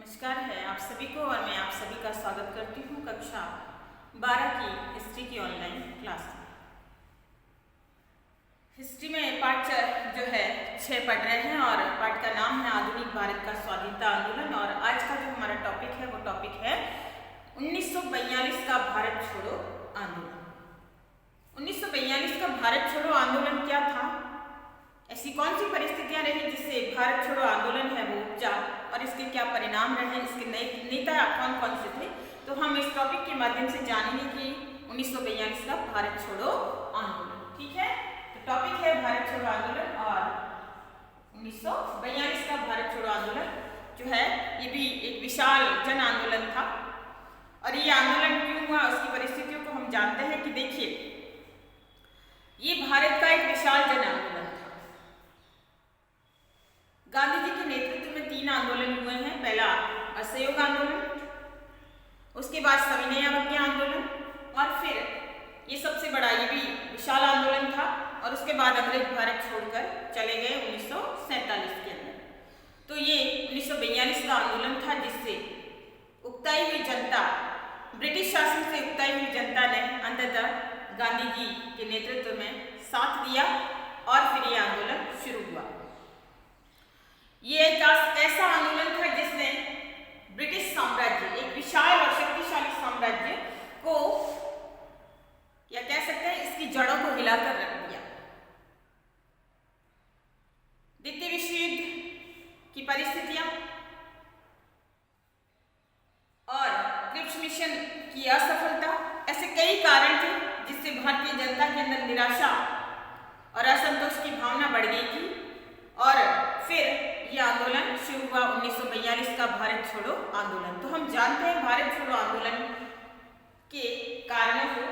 नमस्कार है आप सभी को और मैं आप सभी का स्वागत करती हूँ कक्षा 12 की हिस्ट्री की ऑनलाइन क्लास में। हिस्ट्री में पाठ जो है 6 पढ़ रहे हैं और पाठ का नाम है आधुनिक भारत का स्वाधीनता आंदोलन। और आज का जो हमारा टॉपिक है वो टॉपिक है 1942 का भारत छोड़ो आंदोलन। 1942 का भारत छोड़ो आंदोलन क्या था, ऐसी कौन सी परिस्थितियां रही जिससे भारत छोड़ो आंदोलन है वो उपजा और इसके क्या परिणाम रहे, इसके नेता कौन कौन से थे, तो हम इस टॉपिक के माध्यम से जानेंगे कि 1942 का भारत छोड़ो आंदोलन। ठीक है, तो टॉपिक है भारत छोड़ो आंदोलन। और 1942 का भारत छोड़ो आंदोलन जो है ये भी एक विशाल जन आंदोलन था। और ये आंदोलन क्यों हुआ, उसकी परिस्थितियों को हम जानते हैं कि देखिए, ये भारत का एक विशाल जन आंदोलन था। गांधी जी के नेतृत्व में 3 आंदोलन हुए हैं। पहला असहयोग आंदोलन, उसके बाद सविनय अवज्ञा आंदोलन और फिर ये सबसे बड़ा ये भी विशाल आंदोलन था और उसके बाद अंग्रेज भारत छोड़कर चले गए 1947 के अंदर। तो ये 1942 का आंदोलन था जिससे उकताई हुई जनता, ब्रिटिश शासन से उकताई हुई जनता ने अंततः गांधी जी के नेतृत्व में साथ दिया और फिर ये आंदोलन शुरू हुआ। ये एक ऐसा आंदोलन था जिसने ब्रिटिश साम्राज्य, एक विशाल और शक्तिशाली साम्राज्य को, या कह सकते हैं इसकी जड़ों को हिलाकर रख दिया। द्वितीय विश्व युद्ध की परिस्थितियां और क्रिप्स मिशन की असफलता, ऐसे कई कारण थे जिससे भारतीय जनता के अंदर निराशा और असंतोष की भावना बढ़ गई थी। और फिर यह आंदोलन शुरू हुआ 1942 का भारत छोड़ो आंदोलन। तो हम जानते हैं भारत छोड़ो आंदोलन के कारणों को।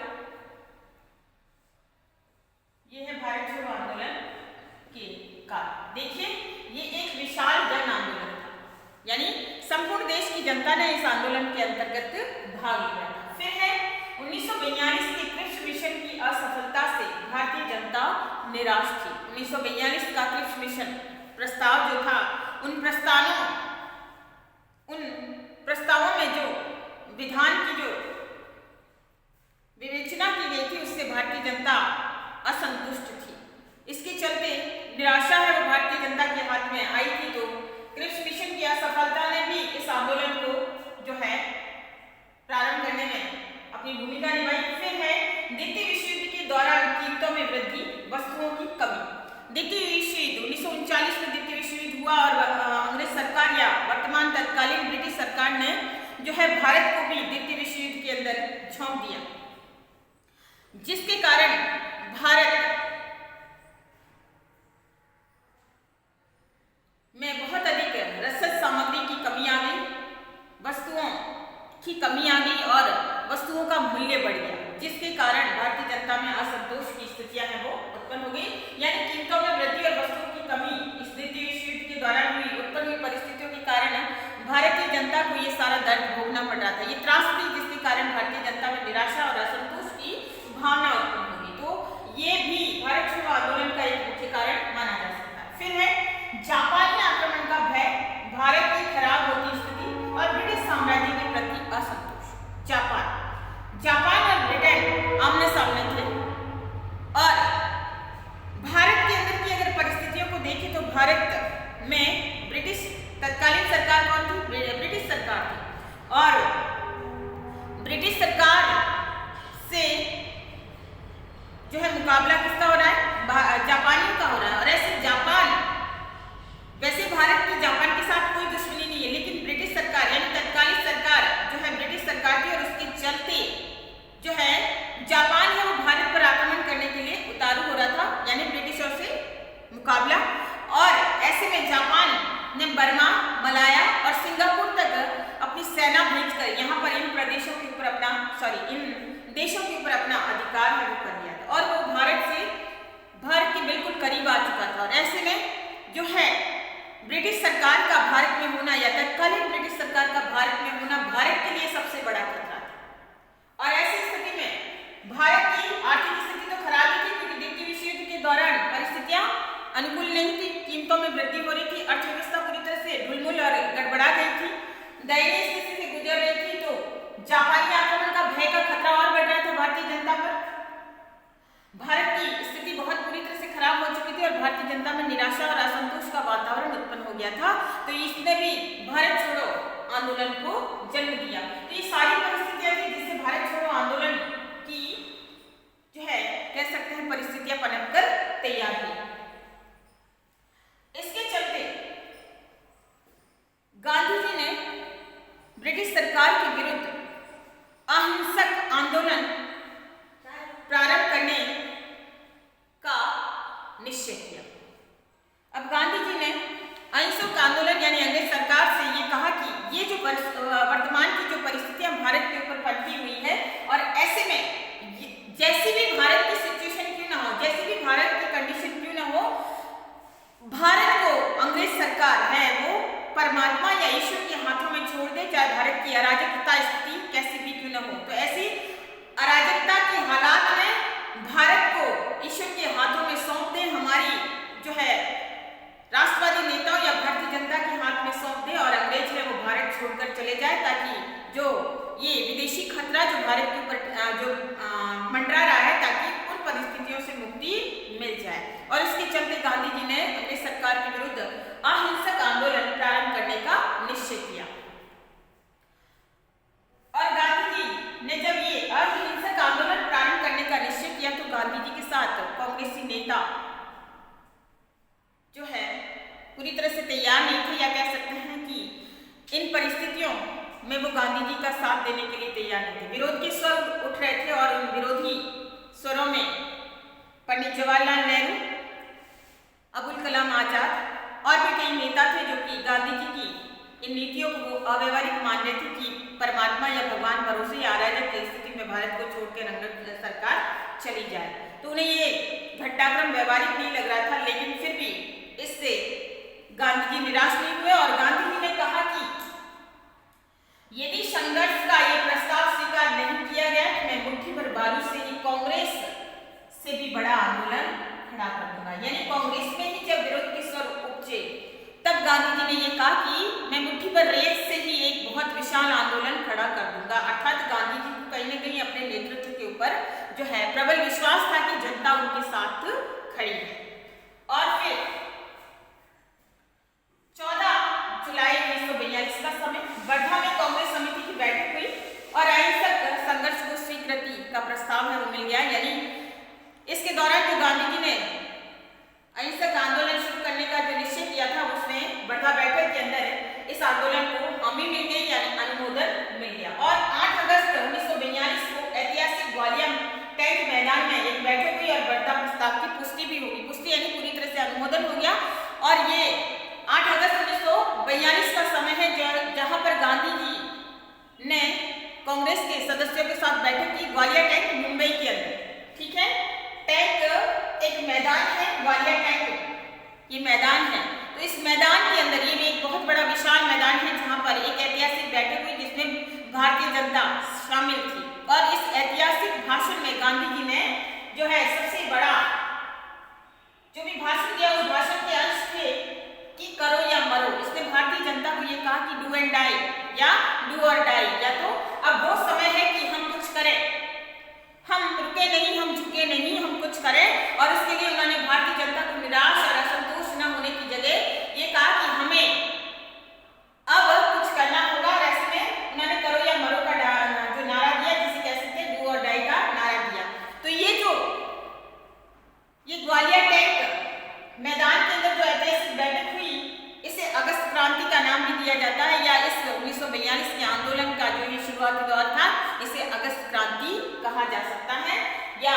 यह है भारत छोड़ो आंदोलन के कारण। देखिए, ये एक विशाल जन आंदोलन था, यानी संपूर्ण देश की जनता ने इस आंदोलन के अंतर्गत भाग लिया। फिर है 1942 के क्रिप्स मिशन की असफलता से भारतीय जनता निराश थी। 1942 का क्रिप्स मिशन प्रस्ताव जो था, उन प्रस्तावों में जो विधान की जो विवेचना की गई थी उससे भारतीय जनता असंतुष्ट थी। इसके चलते निराशा है वो भारतीय जनता के हाथ में आई थी। तो क्रिप्स मिशन की असफलता ने भी इस आंदोलन को जो है प्रारंभ करने में अपनी भूमिका निभाई। फिर है द्वितीय विश्व युद्ध के दौरान कीमतों में वृद्धि, वस्तुओं की कमी। द्वितीय विश्व युद्ध 1939 में द्वितीय विश्व युद्ध हुआ और अंग्रेज सरकार या वर्तमान तत्कालीन ब्रिटिश सरकार ने जो है भारत को भी द्वितीय विश्व युद्ध के अंदर झोंक दिया, जिसके कारण भारत में बहुत अधिक रसद सामग्री की कमी आ गई, वस्तुओं की कमी आ गई और वस्तुओं का मूल्य बढ़ गया, जिसके कारण भारतीय जनता में असंतोष की स्थितियां हैं वो उत्पन्न हो गई। यानी कीमतों में वृद्धि और वस्तुओं की कमी इस द्वितीय विश्व युद्ध के दौरान उत्पन्न हुई परिस्थितियों के कारण भारतीय जनता को ये सारा दर्द भोगना पड़ रहा था, ये त्रास थी, जिसके कारण भारतीय जनता में निराशा और असंतोष की भावना उत्पन्न हो गई। तो ये भी भारत छोड़ो आंदोलन का एक मुख्य कारण माना जा सकता है। फिर है जापानी आक्रमण का भय, भारत की खराब होती स्थिति और ब्रिटिश साम्राज्य के प्रति असंतोष। जापान और ब्रिटेन आमने सामने थे और भारत के अंदर की अगर परिस्थितियों को देखें तो भारत में ब्रिटिश तत्कालीन सरकार कौन थी? ब्रिटिश सरकार थी। और ब्रिटिश सरकार से जो है मुकाबला किसका हो रहा है? जापानियों का हो रहा है। और ऐसे जापान, वैसे भारत की जापान के साथ कोई दुश्मनी नहीं है, लेकिन ब्रिटिश सरकार यानी तत्कालीन सरकार जो है ब्रिटिश सरकार थी और उसके चलते जो है जापान है वो भारत पर आक्रमण करने के लिए उतारू हो रहा था, यानी ब्रिटिशों से मुकाबला। और ऐसे में जापान ने बर्मा, मलाया और सिंगापुर तक अपनी सेना भेजकर यहाँ पर इन प्रदेशों के ऊपर इन देशों के ऊपर अपना अधिकार है वो कर लिया था और वो भारत के बिल्कुल करीब आ चुका था। और ऐसे में जो है ब्रिटिश सरकार का भारत में होना या तत्कालीन ब्रिटिश सरकार का भारत में होना भारत के लिए सबसे बड़ा खतरा था। और ऐसी स्थिति में भारत की आर्थिक स्थिति तो खराब ही थी, क्योंकि द्वितीय विश्व युद्ध के दौरान परिस्थितियां अनुकूल नहीं थी, कीमतों में वृद्धि हो रही थी, अर्थव्यवस्था पूरी तरह से ढुलमुल और गड़बड़ा गई थी। तो इसने भी भारत छोड़ो आंदोलन को जन्म दिया। तो ये सारी परिस्थितियां थी जिससे भारत छोड़ो आंदोलन की जो है कह सकते हैं परिस्थितियां पनप कर तैयार हुई। इसके चलते गांधी जी ने ब्रिटिश सरकार के विरुद्ध अहिंसक आंदोलन प्रारंभ करने का निश्चय किया। अब गांधी जी ने अहिंसक आंदोलन यानी अंग्रेज सरकार से ये कहा कि ये जो वर्तमान की जो परिस्थितियां भारत के ऊपर पनपी हुई है और ऐसे में जैसी भी भारत की सिचुएशन क्यों ना हो, जैसी भी भारत की कंडीशन क्यों ना हो, भारत को अंग्रेज सरकार है वो परमात्मा या ईश्वर के हाथों में छोड़ दे, चाहे भारत की अराजकता स्थिति कैसी भी क्यों ना हो। तो ऐसी अराजकता के हालात में भारत को ईश्वर के हाथों में सौंप दे, हमारी जो है राष्ट्रवादी नेताओं या भारतीय जनता के हाथ में सौंप दे और अंग्रेज है वो भारत छोड़कर चले जाए, ताकि जो ये विदेशी खतरा जो भारत के ऊपर जो मंडरा रहा है, ताकि उन परिस्थितियों से मुक्ति मिल जाए। और इसके चलते गांधी जी ने अंग्रेज सरकार के विरुद्ध अहिंसक आंदोलन प्रारंभ करने का निश्चय किया। और गांधी जी ने जब ये अहिंसक आंदोलन प्रारंभ करने का निश्चय किया तो गांधी जी के साथ कांग्रेसी नेता जो है पूरी तरह से तैयार नहीं थे, या कह सकते हैं कि इन परिस्थितियों में वो गांधी जी का साथ देने के लिए तैयार नहीं थे। विरोध के स्वर उठ रहे थे और उन विरोधी स्वरों में पंडित जवाहरलाल नेहरू, अबुल कलाम आजाद और भी कई नेता थे जो कि गांधी जी की इन नीतियों को अव्यवहारिक मान रहे थे कि परमात्मा या भगवान भरोसे या अराजक की स्थिति में भारत को छोड़कर अंग्रेज सरकार चली जाए। तो उन्हें ये घटनाक्रम व्यवहारिक नहीं लग रहा था, लेकिन फिर भी इससे गांधी जी निराश नहीं हुए और गांधी जी ने कहा कि यदि संघर्ष का ये प्रस्ताव स्वीकार नहीं किया गया तो मैं मुट्ठी भर बालू से ही कांग्रेस से भी बड़ा आंदोलन खड़ा कर दूंगा। यानी कांग्रेस में ही जब विरोध के स्वर उपजे तब गांधी जी ने ये कहा कि मैं मुट्ठी भर रेत से ही एक बहुत विशाल आंदोलन खड़ा कर दूंगा। अर्थात गांधी जी को कहीं न कहीं अपने नेतृत्व के ऊपर जो है प्रबल विश्वास था कि जनता उनके साथ खड़ी है। और फिर 14 जुलाई 1942 का समय वर्धा में कांग्रेस समिति की बैठक हुई और अहिंसक संघर्ष को स्वीकृति का प्रस्ताव है वो मिल गया। यानी इसके दौरान जो गांधी जी ने अहिंसक आंदोलन शुरू करने का जो निश्चय किया था उसमें वर्धा बैठक के अंदर इस आंदोलन को हामी मिल गई, यानी अनुमोदन मिल गया। और 8 अगस्त 1942 को ऐतिहासिक ग्वालियर टैंक मैदान में एक बैठक हुई और वर्धा प्रस्ताव की पुष्टि भी होगी। पुष्टि यानी पूरी तरह से अनुमोदन हो गया। और ये 8 अगस्त 1942 का समय है जहां पर गांधी जी ने कांग्रेस के सदस्यों के साथ बैठक की ग्वालियर टैंक मुंबई के अंदर। ठीक है, टैंक एक मैदान है, ग्वालियर टैंक ये मैदान है। तो इस मैदान के अंदर ये भी एक बहुत बड़ा विशाल मैदान है जहां पर एक ऐतिहासिक बैठक हुई जिसमें भारतीय जनता शामिल थी। और इस ऐतिहासिक भाषण में गांधी जी ने जो है सबसे बड़ा जो भी भाषण दिया उस भाषण के अंश थे कि करो या मरो। इसने भारतीय जनता को ये कहा कि डू एंड डाई या डू और डाई, या तो अब वो समय है कि हम कुछ करें, हम रुके नहीं, हम झुके नहीं, हम कुछ करें। और उसके लिए उन्होंने भारतीय जनता को निराश और असंतुष्ट न होने की जगह ये कहा कि हमें अब कुछ करना होगा। और ऐसे में उन्होंने करो या मरो का जो नारा दिया, जिसे कह सकते हैं डू और डाई का नारा दिया। तो ये ग्वालियर टैंक मैदान के अंदर जो ऐतिहासिक बैठक हुई इसे अगस्त क्रांति का नाम भी दिया जाता है, या इस 1942 के आंदोलन का जो ये शुरुआती दौर था इसे अगस्त क्रांति कहा जा सकता है। या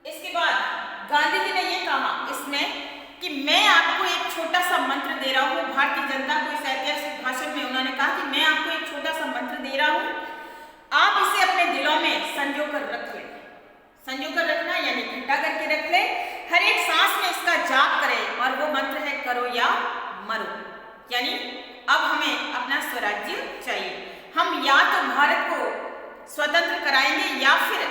इसके बाद गांधी जी ने ये कहा इसमें कि मैं आपको एक छोटा सा मंत्र दे रहा हूँ। भारतीय जनता को इस ऐतिहासिक भाषण में उन्होंने कहा कि मैं आपको एक छोटा सा मंत्र दे रहा हूँ, आप इसे अपने दिलों में संजो कर रख लें। संजो कर रखना यानी इकट्ठा करके रख ले, हर एक सांस में इसका जाप करें और वो मंत्र है करो या मरो। यानी अब हमें अपना स्वराज्य चाहिए, हम या तो भारत को स्वतंत्र कराएंगे या फिर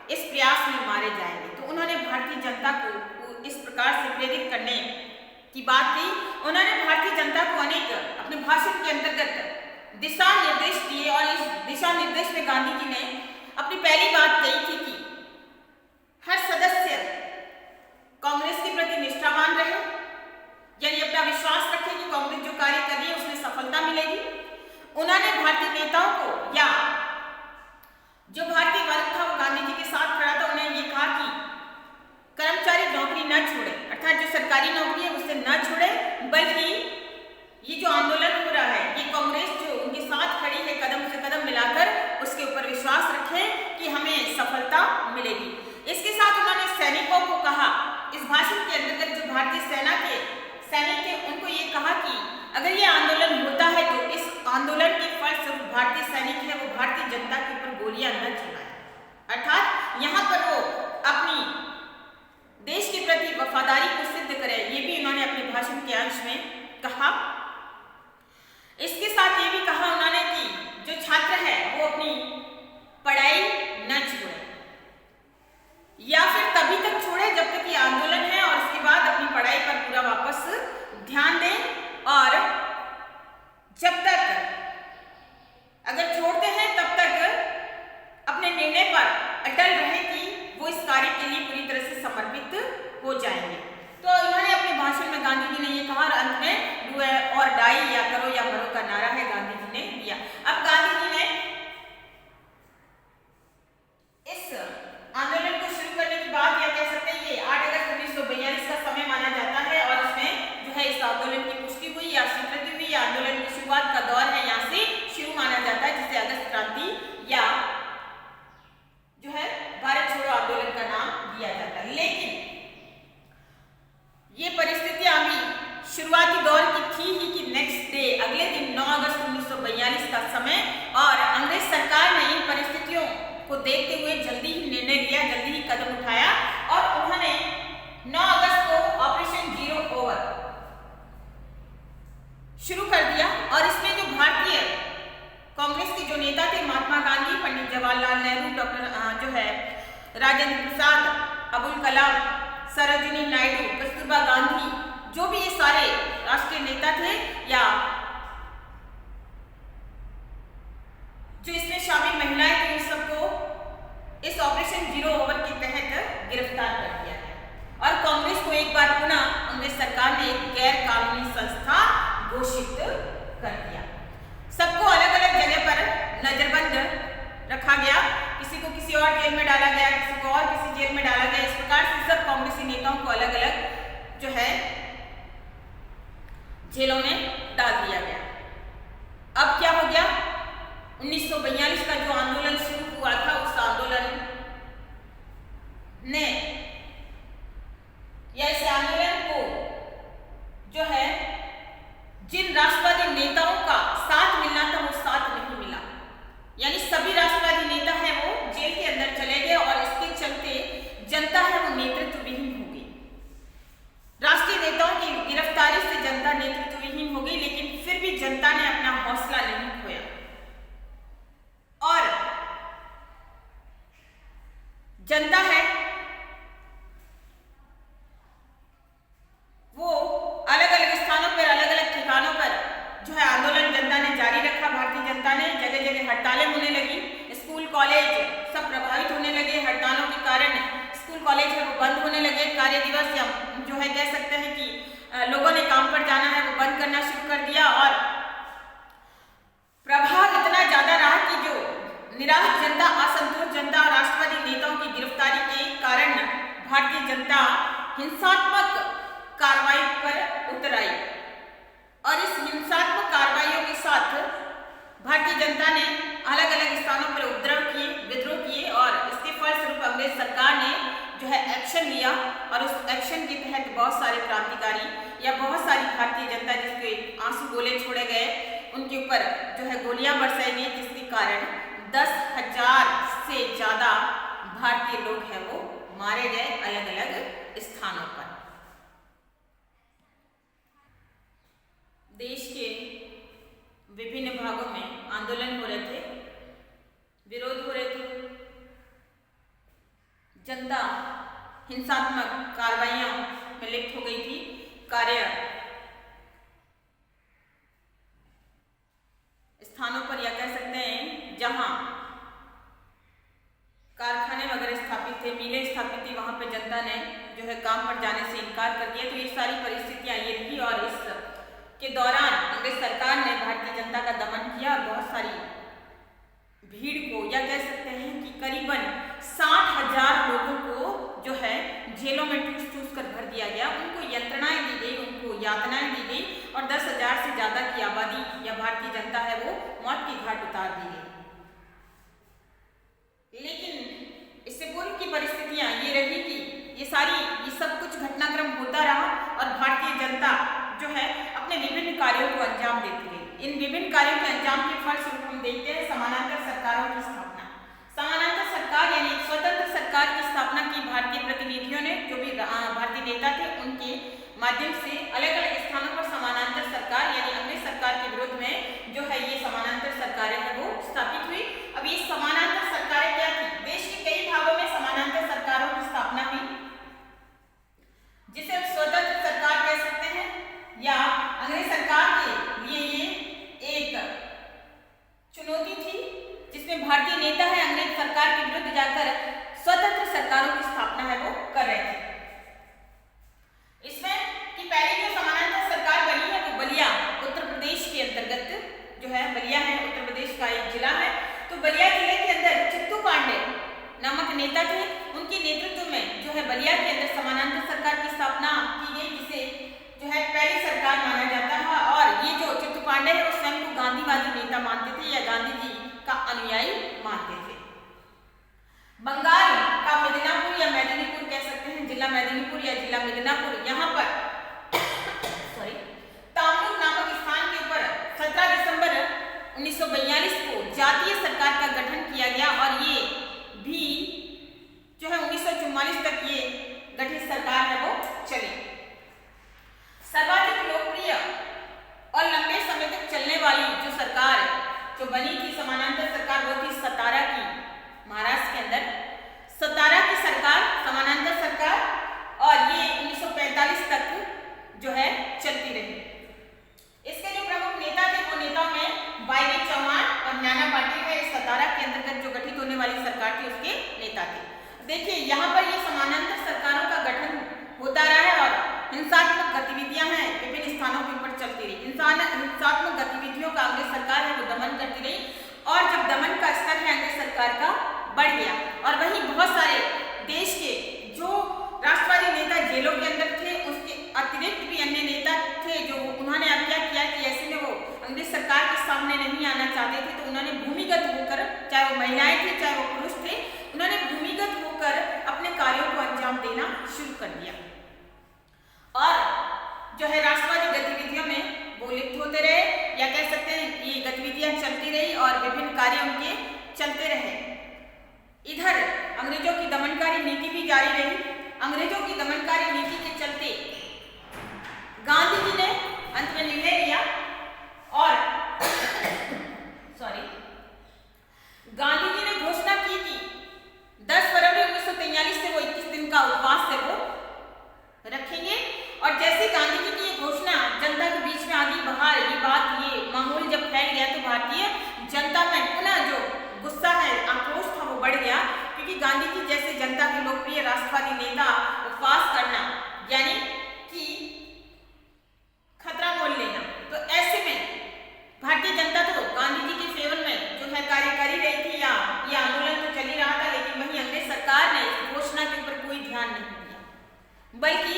इस प्रयास में मारे जाएंगे। तो उन्होंने भारतीय जनता को इस प्रकार से प्रेरित करने की बात की। उन्होंने भारतीय जनता को अनेक अपने भाषण के अंतर्गत दिशा निर्देश दिए और इस दिशा निर्देश में गांधी जी ने अपनी पहली बात कही थी कि हर सदस्य कांग्रेस के प्रति निष्ठावान रहे, भारतीय नेताओं को या जो भारतीय वर्ग था वो गांधी जी के साथ खड़ा था, उन्हें ये कहा कि कर्मचारी नौकरी न छोड़े, अर्थात जो सरकारी नौकरी है उससे न छोड़े, बल्कि ये जो आंदोलन हो रहा है ये कांग्रेस जो उनके साथ खड़ी है कदम से कदम मिलाकर, उसके ऊपर विश्वास रखें कि हमें सफलता मिलेगी। इसके साथ उन्होंने सैनिकों को कहा, इस भाषण के अंतर्गत जो भारतीय सेना के सैनिक थे उनको ये कहा कि अगर ये आंदोलन होता है तो इस आंदोलन के फलस्वरूप भारतीय सैनिक है वो भारतीय जनता के ऊपर गोलियां न चलाएं, अर्थात यहाँ पर वो अपनी देश के प्रति वफादारी को सिद्ध करें, ये भी उन्होंने अपने भाषण के अंश में कहा। इसके साथ ये भी कहा उन्होंने कि जो छात्र है वो अपनी पढ़ाई न छोड़े या फिर तभी तक छोड़े जब तक ये आंदोलन है, और उसके बाद अपनी पढ़ाई पर पूरा वापस ध्यान दें, और जब तक अगर छोड़ते हैं तब तक अपने निर्णय पर अटल रहे कि वो इस कार्य के लिए पूरी तरह से समर्पित हो जाएंगे। तो इन्होंने अपने भाषण में गांधी जी ने ये कहा, और अंत में डू और डाई, या करो या मरो का नारा है गांधी जी ने दिया। अब गांधी जी ने इस आंदोलन को शुरू करने की बात, या कह सकते हैं ये 8 अगस्त 1942 का समय माना जाता है, और इसमें जो है इस आंदोलन की पुष्टि हुई या स्वीकृति हुई, या आंदोलन की शुरुआत का दौर है यहाँ से शुरू माना जाता है, जिसे अगस्त क्रांति या जो है भारत छोड़ो आंदोलन का नाम दिया जाता है। लेकिन ये परिस्थितियां अभी शुरुआती दौर की थी ही कि नेक्स्ट डे, अगले दिन 9 अगस्त 1942 का समय, और अंग्रेज सरकार ने इन परिस्थितियों को देखते हुए जल्दी ही निर्णय लिया, जल्दी ही कदम उठाया, और उन्होंने 9 अगस्त को ऑपरेशन जीरो ओवर शुरू कर दिया। और इसमें जो भारतीय कांग्रेस के जो नेता थे, महात्मा गांधी, पंडित जवाहरलाल नेहरू, डॉक्टर जो है राजेंद्र प्रसाद, अबुल कलाम, सरोजिनी नायडू, कस्तूरबा गांधी, जो भी ये सारे राष्ट्रीय नेता थे, या जो इसमें शामिल महिलाएं थी, उन सबको इस ऑपरेशन जीरो ओवर के तहत गिरफ्तार कर दिया गया, और कांग्रेस को एक बार पुनः अंग्रेज सरकार ने एक गैर कानूनी संस्था घोषित कर दिया। सबको अलग अलग जगह पर नजरबंद रखा गया, किसी को किसी और जेल में डाला गया, किसी को और किसी जेल में डाला गया। इस प्रकार से सब कांग्रेसी नेताओं को अलग अलग जो है जेलों में डाल दिया गया। अब क्या हो गया, 1942 का जो आंदोलन शुरू हुआ था, उस आंदोलन ने या इस आंदोलन को जो है जिन राष्ट्रवादी नेताओं का साथ मिलना था वो साथ नहीं मिला, यानी सभी राष्ट्रवादी नेता हैं वो जेल के अंदर चले गए, और इसके चलते जनता है वो नेतृत्व विहीन हो गई। राष्ट्रीय नेताओं की गिरफ्तारी से जनता नेतृत्व विहीन हो गई, लेकिन फिर भी जनता ने अपना हौसला नहीं खोया, और जनता है वो अलग अलग स्थानों पर, अलग अलग ठिकानों पर जो है आंदोलन जनता ने जारी रखा। भारतीय जनता ने जगह जगह हड़तालें होने लगी, स्कूल कॉलेज सब प्रभावित होने लगे, हड़तालों के कारण स्कूल कॉलेज है वो बंद होने लगे, कार्य दिवस या जो है कह सकते हैं कि लोगों ने काम पर जाना है वो बंद करना शुरू कर दिया, और प्रभाव इतना ज्यादा रहा कि जो निराश जनता, असंतुष्ट जनता और राष्ट्रवादी नेताओं की गिरफ्तारी के कारण भारतीय जनता हिंसात्मक कार्रवाई पर उतर आई, और इस हिंसात्मक कार्रवाइयों के साथ भारतीय जनता ने अलग अलग स्थानों पर उपद्रव किए, विद्रोह किए, और इसके फलस्वरूप अंग्रेज सरकार ने जो है एक्शन लिया, और उस एक्शन के तहत बहुत सारे क्रांतिकारी या बहुत सारी भारतीय जनता जिसके आंसू गोले छोड़े गए, उनके ऊपर जो है गोलियां बरसाई गई, जिसके कारण 10,000 से ज्यादा भारतीय लोग हैं वो मारे गए अलग अलग स्थानों पर। देश के विभिन्न भागों में आंदोलन हो रहे थे, विरोध हो रहे थे, जनता हिंसात्मक कार्रवाइयों में लिप्त हो गई थी, कार्य स्थानों पर, या कह सकते हैं जहां कारखाने वगैरह स्थापित थे, मिलें स्थापित थी, वहां पर जनता ने जो है काम पर जाने से इनकार कर दिया। तो ये सारी परिस्थितियां ये रही, और इस के दौरान अंग्रेज सरकार ने भारतीय जनता का दमन किया, और बहुत सारी करीबन 60,000 लोगों को जो है जेलों में ठूस कर भर दिया गया, उनको यंत्रणाएं दी गई, उनको यातनाएं दी गई और 10,000 से ज्यादा की आबादी या भारतीय जनता है वो मौत की घाट उतार दी गई। लेकिन इससे पूर्व की परिस्थितियां ये रही कि ये सब कुछ घटनाक्रम होता रहा और भारतीय जनता जो है अपने विभिन्न कार्यों को अंजाम देती रही। इन विभिन्न कार्यों के अंजाम के फलस्वरूप हम देखते हैं समानांतर सरकारों की स्थापना। समानांतर सरकार यानी स्वतंत्र सरकार की स्थापना की भारतीय प्रतिनिधियों ने, जो भी भारतीय नेता थे, उनके माध्यम से अलग अलग स्थानों पर समानांतर सरकार यानी अंग्रेज सरकार के विरुद्ध में जो है ये समानांतर सरकारें हैं वो स्थापित हुई। अब ये समानांतर सरकारें क्या थी? देश के कई भागों में समानांतर सरकारों की स्थापना हुई, जिसे हम स्वतंत्र सरकार कह सकते हैं या अंग्रेज सरकार के लिए ये एक चुनौती थी, जिसमें भारतीय नेता है अंग्रेज सरकार के विरुद्ध जाकर स्वतंत्र सरकारों की स्थापना है वो कर रहे थे। इसमें कि पहली जो समानांतर सरकार बनी है वो बलिया उत्तर प्रदेश के अंतर्गत जो है, बलिया है उत्तर प्रदेश का एक जिला है, तो बलिया जिले के अंदर चित्तू पांडे नामक नेता थे, उनके नेतृत्व में जो है बलिया के अंदर समानांतर सरकार की स्थापना की गई, जिसे जो है पहली सरकार माना जाता है। और ये जो चित्तू पांडे है वो स्वयं को गांधीवादी नेता मानते थे या गांधी जी का अनुयायी मानते थे। बंगाल का मिदनापुर या मेदिनीपुर कह सकते हैं, जिला मेदिनीपुर या जिला मिदनापुर, यहाँ पर तामलुक नामक स्थान के ऊपर 17 दिसंबर 1942 को जातीय सरकार का गठन किया गया और ये भी जो है 1944 तक ये गठित सरकार है वो चली। सर्वाधिक लोकप्रिय और लंबे समय तक चलने वाली जो सरकार जो बनी थी समानांतर सरकार वो थी सतारा की, महाराष्ट्र के अंदर सतारा की सरकार, समानांतर सरकार, और ये 1945 तक जो है चलती रही। इसके जो प्रमुख नेता थे वो नेताओं में वाई चौहान और नाना पाटिल है, सतारा के अंतर्गत जो गठित होने वाली सरकार थी उसके नेता थे। देखिए यहाँ पर ये समानांतर सरकारों का गठन होता रहा है और हिंसात्मक गतिविधियां हैं विभिन्न स्थानों के ऊपर चलती रही। हिंसात्मक गतिविधियों का अंग्रेज सरकार है वो दमन करती रही और जब दमन का स्तर है अंग्रेज सरकार का बढ़ गया और वहीं बहुत सारे देश के जो राष्ट्रवादी नेता जेलों के अंदर थे, उसके अतिरिक्त भी अन्य नेता थे जो उन्होंने अब क्या किया कि ऐसे में वो अंग्रेज सरकार के सामने नहीं आना चाहते थे, तो उन्होंने भूमिगत होकर, चाहे वो महिलाएं थे चाहे वो पुरुष थे, उन्होंने भूमिगत होकर अपने कार्यों को अंजाम देना शुरू कर दिया और जो है राष्ट्रवादी गतिविधियों में वो लिप्त होते रहे या कह सकते हैं ये गतिविधियां चलती रही और विभिन्न कार्य उनके चलते रहे। इधर अंग्रेजों की दमनकारी नीति भी जारी रही। अंग्रेजों की दमनकारी नीति के चलते गांधी जी ने अंत में निर्णय लिया और गांधी जी ने घोषणा की कि 10 फरवरी 1943 से वो 21 दिन का उपवास है वो रखेंगे और जैसे गांधी जी की ये घोषणा जनता के बीच में आगे बाहर ये माहौल जब फैल गया तो भारतीय जनता में पुनः जो गुस्सा है, आक्रोश था वो बढ़ गया, क्योंकि गांधी जी जैसे जनता के लोकप्रिय राष्ट्रवादी नेता उपवास करना यानी कि खतरा मोल लेना, तो ऐसे में भारतीय जनता तो गांधी जी के सेवन में जो है कार्य कर ही रही थी या ये आंदोलन तो चल ही रहा था, लेकिन वहीं अंग्रेज सरकार ने इस घोषणा के ऊपर कोई ध्यान नहीं दिया, बल्कि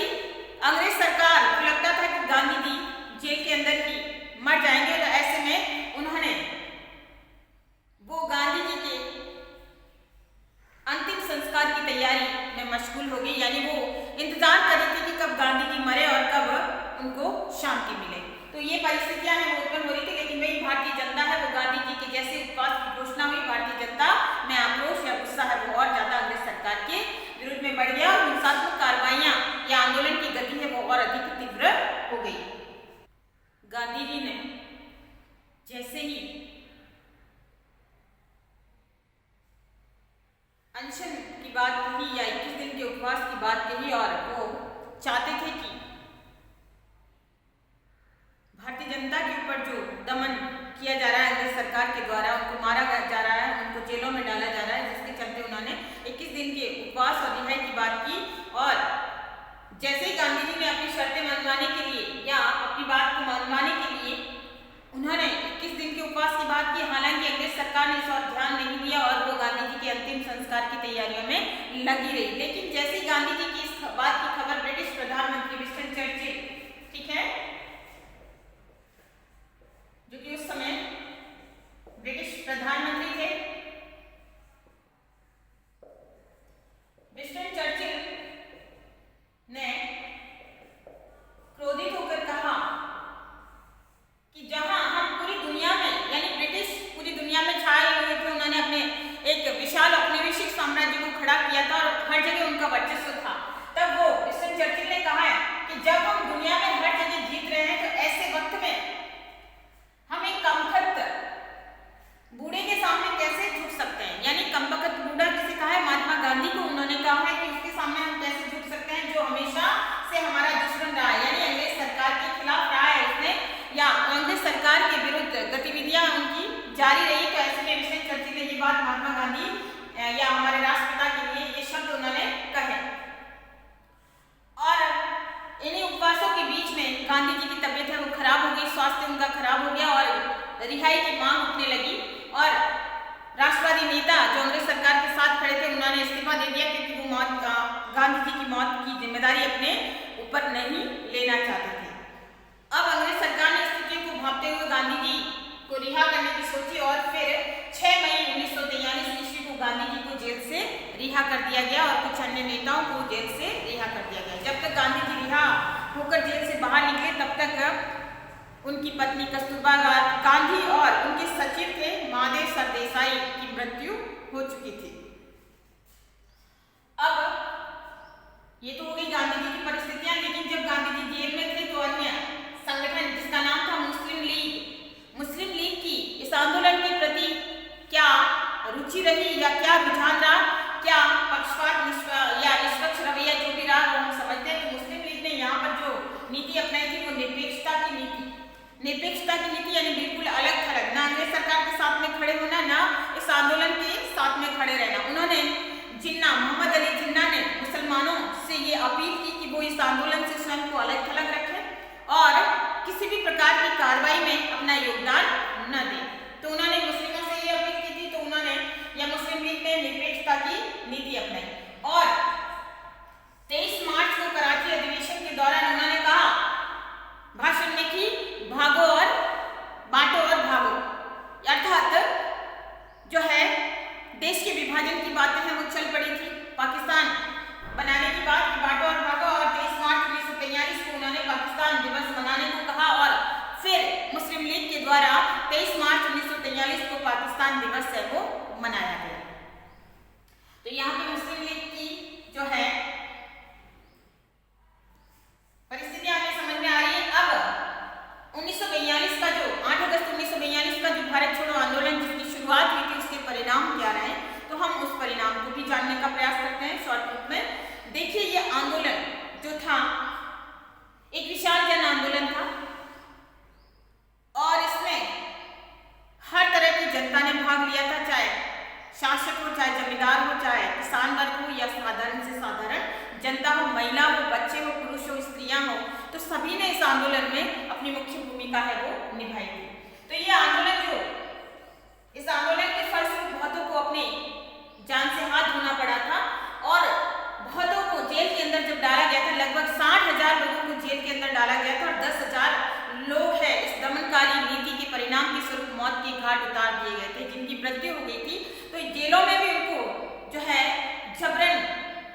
अंग्रेज सरकार को लगता था कि गांधी जी जेल के अंदर ही मर जाएंगे, तो ऐसे में उन्होंने वो गांधी जी के अंतिम संस्कार की तैयारी में मशगूल हो गई, यानी वो इंतजार कर रही थी कि कब गांधी जी मरे और कब उनको शांति मिले। तो ये परिस्थितियां हैं वो उत्पन्न हो रही थी, लेकिन वही भारतीय जनता है वो गांधी जी के जैसे उपवास की घोषणा हुई, भारतीय जनता में आक्रोश या गुस्सा है वो और ज्यादा अंग्रेज सरकार के विरुद्ध में बढ़ गया और हिंसात्मक कार्रवाइयां या आंदोलन की गति है वो और अधिक तीव्र हो गई। गांधी जी ने जैसे ही अनशन की बात कही या 21 दिन के उपवास की बात कही और वो चाहते थे कि भारतीय जनता के ऊपर जो दमन किया जा रहा है अंग्रेज सरकार के द्वारा, उनको मारा जा रहा है, उनको जेलों में डाला जा रहा है, जिसके चलते उन्होंने 21 दिन के उपवास और रिहाई की बात की और जैसे ही गांधी जी ने अपनी शर्तें मनवाने के लिए या अपनी बात को मनवाने के लिए उन्होंने 21 दिन के उपवास की बात की, हालांकि अंग्रेज सरकार ने इस और ध्यान नहीं दिया और वो गांधी जी के अंतिम लगी रही। लेकिन जैसे ही गांधी जी की इस बात की खबर ब्रिटिश प्रधानमंत्री विंस्टन चर्चिल, ठीक है, जो कि उस समय ब्रिटिश प्रधानमंत्री थे, विंस्टन चर्चिल ने क्रोधित होकर कहा कि जहां हम पूरी दुनिया में, यानी ब्रिटिश पूरी दुनिया में छाए हुए थे, उन्होंने अपने एक विशाल औपनिवेशिक साम्राज्य को खड़ा किया था और हर जगह उनका वर्चस्व था, तब वो विंस्टन चर्चिल ने कहा है कि जब हम दुनिया में हर जगह जीत रहे हैं तो ऐसे वक्त में हम एक कमबख्त बूढ़े के सामने कैसे झुक सकते हैं। यानी कमबख्त बूढ़ा किसे कहा है? महात्मा गांधी को उन्होंने कहा है कि उसके सामने हम कैसे झुक सकते हैं जो हमेशा से हमारा दुश्मन रहा है, यानी अंग्रेज सरकार के खिलाफ रहा है उसने, या अंग्रेज सरकार के विरुद्ध गतिविधियां उनकी जारी रही। तो ऐसे में विंस्टन चर्चिल ने ये बात महात्मा गांधी या हमारे राष्ट्रपिता के लिए ये शब्द उन्होंने कहे। और इन्हीं उपवासों के बीच में गांधी जी की तबीयत है वो खराब हो गई, स्वास्थ्य उनका खराब हो गया और रिहाई की मांग उठने लगी। और राष्ट्रवादी नेता जो अंग्रेज सरकार के साथ खड़े थे उन्होंने इस्तीफा दे दिया क्योंकि वो गांधी जी की मौत की जिम्मेदारी अपने ऊपर नहीं लेना चाहते थे। अब अंग्रेज सरकार ने स्थिति को भांपते हुए गांधी जी को रिहा करने की सोची और फिर 6 मई 1943 ईस्वी को गांधी जी को जेल से रिहा कर दिया गया और कुछ अन्य नेताओं को जेल से रिहा कर दिया गया। जब तक गांधी जी रिहा होकर जेल से बाहर निकले तब तक उनकी पत्नी कस्तूरबा गांधी और उनके सचिव थे महादेव सरदेसाई की मृत्यु हो चुकी थी। अब ये तो हो गई गांधी जी की परिस्थितियां, लेकिन जब गांधी जी जेल में थे तो अन्य संगठन जिसका नाम था मुस्लिम लीग की इस आंदोलन के प्रति क्या रुचि रही या क्या रुझान रहा, क्या पक्षपात या निष्पक्ष रवैया जो भी रहा वो हम समझते हैं। तो मुस्लिम लीग ने यहाँ पर जो नीति अपनाई थी वो निरपेक्षता की नीति यानी बिल्कुल अलग थलग, ना अंग्रेज सरकार के साथ में खड़े होना, ना इस आंदोलन के साथ में खड़े रहना। उन्होंने मोहम्मद अली जिन्ना ने मुसलमानों से ये अपील की कि वो इस आंदोलन से स्वयं को अलग थलग रखें और किसी भी प्रकार की कार्रवाई में अपना योगदान न दें। तो उन्होंने मुस्लिमों से ये अपील की थी, तो उन्होंने या मुस्लिम लीग ने निरपेक्षता की नीति अपनाई। और 23 मार्च को कराची अधिवेशन के दौरान उन्होंने कहा भाषण में कि भागो और बांटो और भागो, अर्थात जो है देश के विभाजन की बातें हैं वो चल पड़ी थी, पाकिस्तान बनाने की बात, बांटो और भागो। और 23 मार्च 1943 को उन्होंने पाकिस्तान दिवस मनाने को कहा और फिर मुस्लिम लीग के द्वारा 23 मार्च 1943 को पाकिस्तान दिवस है वो मनाया गया। तो यहाँ पे मुस्लिम लीग की जो है परिस्थितियां हमें समझ में आ रही है। अब 1942 का जो 8 अगस्त 1942 का जो भारत छोड़ो आंदोलन जिसकी शुरुआत हुई थी उसके परिणाम क्या रहे, तो हम उस परिणाम को भी जानने का प्रयास करते हैं शॉर्टकट में। देखिए ये आंदोलन जो था एक विशाल जन आंदोलन था और इसमें हर तरह की जनता ने भाग लिया था, चाहे शासक हो, चाहे जमींदार हो, चाहे किसान वर्ग हो या साधारण से साधारण जनता हो, महिला हो, बच्चे हो, पुरुष हो, स्त्रियां हो, तो सभी ने इस आंदोलन में अपनी मुख्य भूमिका है वो निभाई थी। तो ये आंदोलन जो इस आंदोलन के फलस्वरूप बहुतों को अपनी जान से हाथ धोना पड़ा था और बहुतों को जेल के अंदर जब डाला गया था, लगभग 60,000 लोगों को जेल के अंदर डाला गया था और 10,000 लोग हैं इस दमनकारी नीति के परिणाम के स्वरूप मौत के घाट उतार दिए गए थे, जिनकी मृत्यु हो गई थी। तो जेलों में भी उनको जो है जबरन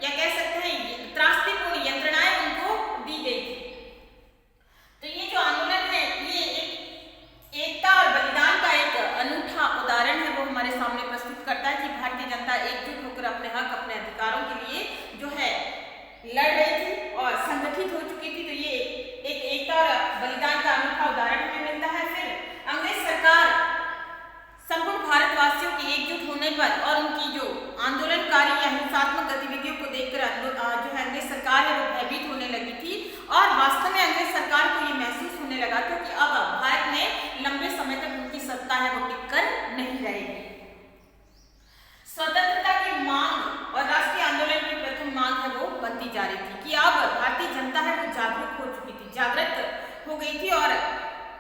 या कह सकते हैं त्रासदीपूर्ण यंत्रणाएं उनको दी गई थी। तो ये जो आंदोलन है ये एक एकता और बलिदान का एक अनूठा उदाहरण है, वो हमारे सामने प्रस्तुत करता है कि भारतीय जनता एकजुट होकर अपने हक, अपने अधिकारों के लिए जो है लड़ रही थी और संगठित हो चुकी थी। तो ये एक एकता और बलिदान का अनूठा उदाहरण हमें मिलता है। फिर अंग्रेज सरकार संपूर्ण भारतवासियों के एकजुट होने पर और उनकी जो आंदोलनकारी या हिंसात्मक गतिविधियों को देखकर जो है अंग्रेज सरकार है वो भयभीत होने लगी थी और वास्तव में अंग्रेज सरकार को ये महसूस होने लगा था कि अब भारत में लंबे समय तक उनकी सत्ता है वो टिककर नहीं रहेगी। स्वतंत्रता की मांग और राष्ट्रीय आंदोलन की प्रथम मांग है वो बनती जा रही थी कि अब भारतीय जनता है वो जागरूक हो चुकी थी, जागृत हो गई थी और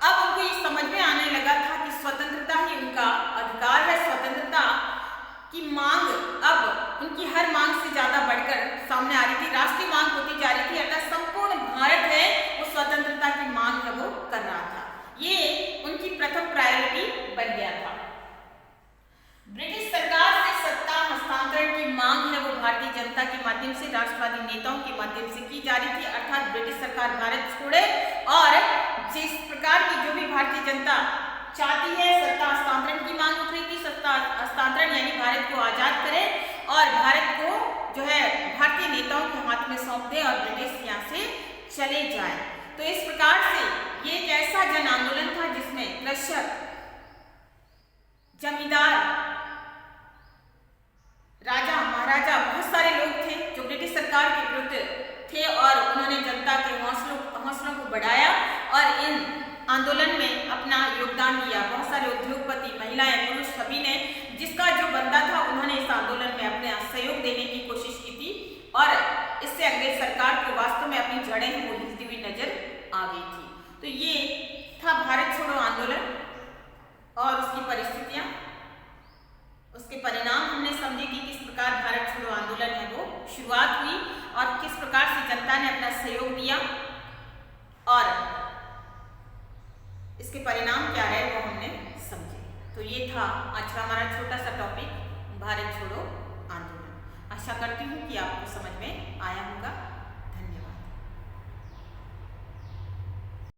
अब उनको ये समझ में आने लगा था कि स्वतंत्रता ही उनका अधिकार है। स्वतंत्रता की मांग अब उनकी हर मांग से ज्यादा बढ़कर सामने आ रही थी, राष्ट्रीय मांग होती जा रही थी, अर्थात संपूर्ण भारत है वो स्वतंत्रता की मांग है वो कर रहा था। ये उनकी प्रथम प्रायोरिटी बन गया था। ब्रिटिश सरकार से सत्ता हस्तांतरण की मांग है वो भारतीय जनता के माध्यम से, राष्ट्रवादी नेताओं के माध्यम से की जा रही थी, अर्थात ब्रिटिश सरकार भारत छोड़े और जिस प्रकार की जो भी भारतीय जनता चाहती है, सत्ता हस्तांतरण की मांग उठ रही थी, सत्ता हस्तांतरण यानी भारत को आजाद करे और भारत को जो है भारतीय नेताओं के हाथ में सौंप दे और ब्रिटिश यहाँ से चले जाए। तो इस प्रकार से ये एक ऐसा जन आंदोलन था जिसमें कृषक, जमींदार, राजा, महाराजा, बहुत सारे लोग थे जो ब्रिटिश सरकार के विरुद्ध थे और उन्होंने जनता के हौसलों को बढ़ाया और इन आंदोलन में अपना योगदान दिया। बहुत सारे उद्योगपति, महिलाएं, पुरुष सभी ने जिसका जो बनता था उन्होंने इस आंदोलन में अपने सहयोग देने की कोशिश की थी और इससे अंग्रेज सरकार को वास्तव में अपनी जड़ें वो हिलती हुई नजर आ गई थी। तो ये था भारत छोड़ो आंदोलन और उसकी परिस्थितियां, उसके परिणाम हमने समझे कि किस प्रकार भारत छोड़ो आंदोलन है वो शुरुआत हुई और किस प्रकार से जनता ने अपना सहयोग दिया और इसके परिणाम क्या रहे वो हमने समझे। तो ये था आज का हमारा छोटा सा टॉपिक, भारत छोड़ो आंदोलन। आशा करती हूँ कि आपको समझ में आया होगा।